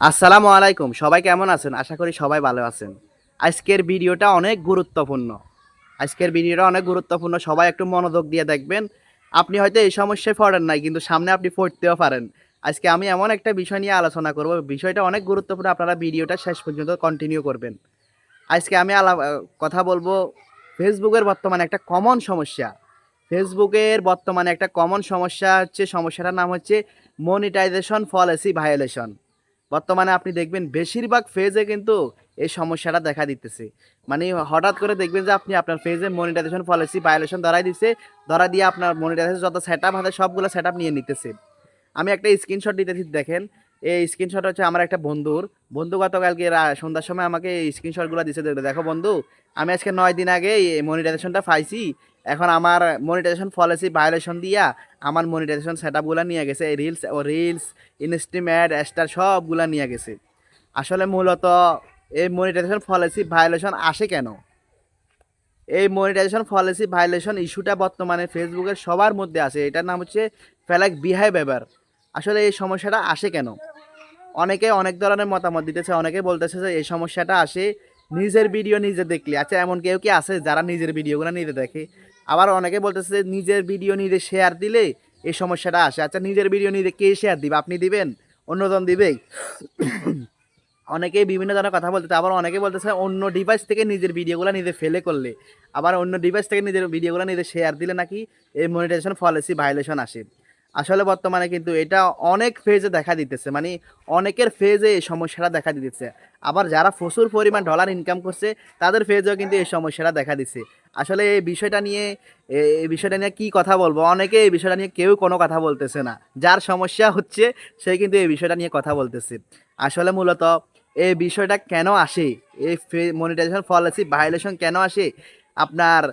আসসালামু আলাইকুম। সবাই কেমন আছেন? আশা করি সবাই ভালো আছেন। আজকের ভিডিওটা অনেক গুরুত্বপূর্ণ। সবাই একটু মনোযোগ দিয়ে দেখবেন। আপনি হয়তো এই সমস্যায় পড়েন নাই কিন্তু সামনে আপনি পড়তেও পারেন। আজকে আমি এমন একটা বিষয় নিয়ে আলোচনা করব। বিষয়টা অনেক গুরুত্বপূর্ণ। আপনারা ভিডিওটা শেষ পর্যন্ত কন্টিনিউ করবেন। আজকে আমি কথা বলবো ফেসবুকের বর্তমানে একটা কমন সমস্যা। ফেসবুকের বর্তমানে একটা কমন সমস্যা হচ্ছে সমস্যাটার নাম হচ্ছে মনিটাইজেশন পলিসি ভায়োলেশন। বর্তমানে আপনি দেখবেন বেশিরভাগ ফেজে কিন্তু এই সমস্যাটা দেখা দিতেছে। মানে হঠাৎ করে দেখবেন যে আপনি আপনার ফেজে মনিটাইজেশন পলিসি ভায়োলেশন ধরাই দিছে। ধরা দিয়ে আপনার মনিটাইজেশন যত সেটআপ আছে সবগুলো সেটআপ নিয়ে নিতেছে। আমি একটা স্ক্রিনশট দিতেছি দেখেন। এই স্ক্রিনশট হচ্ছে আমার একটা বন্ধু গতকালকে সন্ধ্যার সময় আমাকে এই স্ক্রিনশটগুলো দিছে। দেখো বন্ধু, আমি আজকে ৯ দিন আগে এই মনিটাইজেশনটা পাইছি। এখন আমার মনিটাইজেশন পলিসি ভায়োলেশন দিয়া আমার মনিটাইজেশন সেটআপগুলো নিয়ে গেছে। এই রিলস, ইনস্ট্রিম অ্যাড, স্টার সবগুলা নিয়ে গেছে। আসলে মূলত এই মনিটাইজেশন পলিসি ভায়োলেশন আসে কেন? এই মনিটাইজেশন পলিসি ভায়োলেশন ইস্যুটা বর্তমানে ফেসবুকের সবার মধ্যে আছে। এটার নাম হচ্ছে ফেলাক বিহেভিয়ার। আসলে এই সমস্যাটা আসে কেন? অনেকে অনেক ধরনের মতামত দিতেছে। অনেকে বলতেছে যে এই সমস্যাটা আসে নিজের ভিডিও নিজে দেখলে। আচ্ছা, এমন কেউ কি আছে যারা নিজের ভিডিওগুলো নিজে দেখে? আবার অনেকে বলতেছে যে নিজের ভিডিও নিজে শেয়ার দিলে এই সমস্যাটা আসে। আচ্ছা, নিজের ভিডিও নিজে কে শেয়ার দিবে? আপনি দিবেন? অন্যজন দিবে? অনেকেই বিভিন্ন ধরনের কথা বলতেছে। আবার অনেকে বলতেছে অন্য ডিভাইস থেকে নিজের ভিডিওগুলো নিজে ফেলে করলে, আবার অন্য ডিভাইস থেকে নিজের ভিডিওগুলো নিজে শেয়ার দিলে নাকি এই মনিটাইজেশন পলিসি ভায়োলেশন আসে। আসলে বর্তমানে কিন্তু এটা অনেক ফেজে দেখা দিতেছে। মানে অনেকের ফেজে এই সমস্যাটা দেখা দিতেছে। আবার যারা প্রচুর পরিমাণ ডলার ইনকাম করছে তাদের ফেজেও কিন্তু এই সমস্যাটা দেখা দিচ্ছে। আসলে এই বিষয়টা নিয়ে কি কথা বলবো? অনেকে এই বিষয়টা নিয়ে কেউ কোনো কথা বলতেছে না। যার সমস্যা হচ্ছে সে কিন্তু এই বিষয়টা নিয়ে কথা বলতেছে। আসলে মূলত এই বিষয়টা কেন আসে? এই মনিটাইজেশন পলিসি ভায়োলেশন কেন আসে? আপনার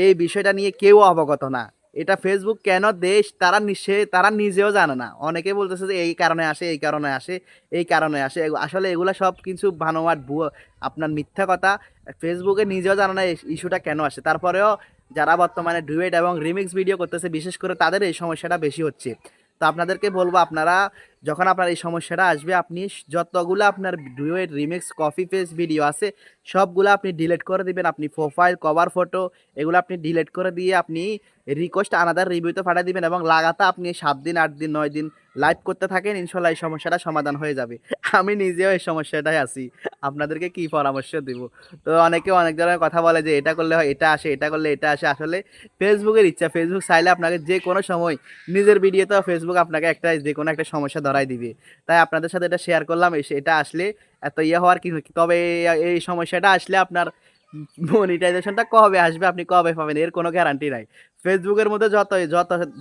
এই বিষয়টা নিয়ে কেউ অবগত না। এটা ফেসবুক কেন দেশ তারা নিজেও জানে না। অনেকে বলতেছে যে এই কারণে আসে, এই কারণে আসে, এই কারণে আসে। আসলে এগুলা সব কিছু বানোয়াট ভুয়ো আপনার মিথ্যা কথা। ফেসবুকে নিজেও জানে না এই ইস্যুটা কেন আসে। তারপরেও যারা বর্তমানে ডুয়েট এবং রিমিক্স ভিডিও করতেছে বিশেষ করে তাদের এই সমস্যাটা বেশি হচ্ছে। তো আপনাদেরকে বলবো আপনারা যখন আপনার এই সমস্যাটা আসবে আপনি যতগুলো আপনার duet remix copy paste video আছে সবগুলো আপনি ডিলিট করে দিবেন। আপনি প্রোফাইল কভার ফটো এগুলো আপনি ডিলিট করে দিয়ে আপনি রিকোয়েস্ট আনাদার রিভিউতে পাঠিয়ে দিবেন এবং লাগাতার আপনি 7 দিন 8 দিন 9 দিন লাইভ করতে থাকেন। ইনশাল্লাহ এই সমস্যাটা সমাধান হয়ে যাবে। আমি নিজেও এই সমস্যাটাই আছি। আপনাদেরকে কি পরামর্শ দিব? তো অনেকে অনেক ধরনের কথা বলে যে এটা করলে হয় এটা আসে, এটা করলে এটা আসে। আসলে ফেসবুকের ইচ্ছা। ফেসবুক চাইলে আপনাকে যে কোনো সময় নিজের ভিডিওতেও ফেসবুক আপনাকে একটা যে কোনো একটা সমস্যা ধরাই দিবে। তাই আপনাদের সাথে এটা শেয়ার করলাম। এটা আসলে এত ইয়ে হওয়ার কি, তবে এই সমস্যাটা আসলে আপনার মনিটাইজেশনটা কবে আসবে, আপনি কবে পাবেন এর কোনো গ্যারান্টি নাই। ফেসবুকের মধ্যে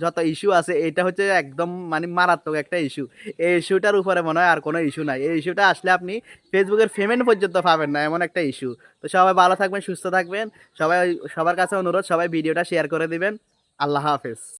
যত ইস্যু আছে এটা হচ্ছে একদম মানে মারাত্মক একটা ইস্যু। এই ইস্যুটার উপরে মনে হয় আর কোনো ইস্যু নাই। এই ইস্যুটা আসলে আপনি ফেসবুকের পেমেন্ট পর্যন্ত পাবেন না, এমন একটা ইস্যু। তো সবাই ভালো থাকবেন, সুস্থ থাকবেন। সবাই সবার কাছে অনুরোধ সবাই ভিডিওটা শেয়ার করে দিবেন। আল্লাহ হাফেজ।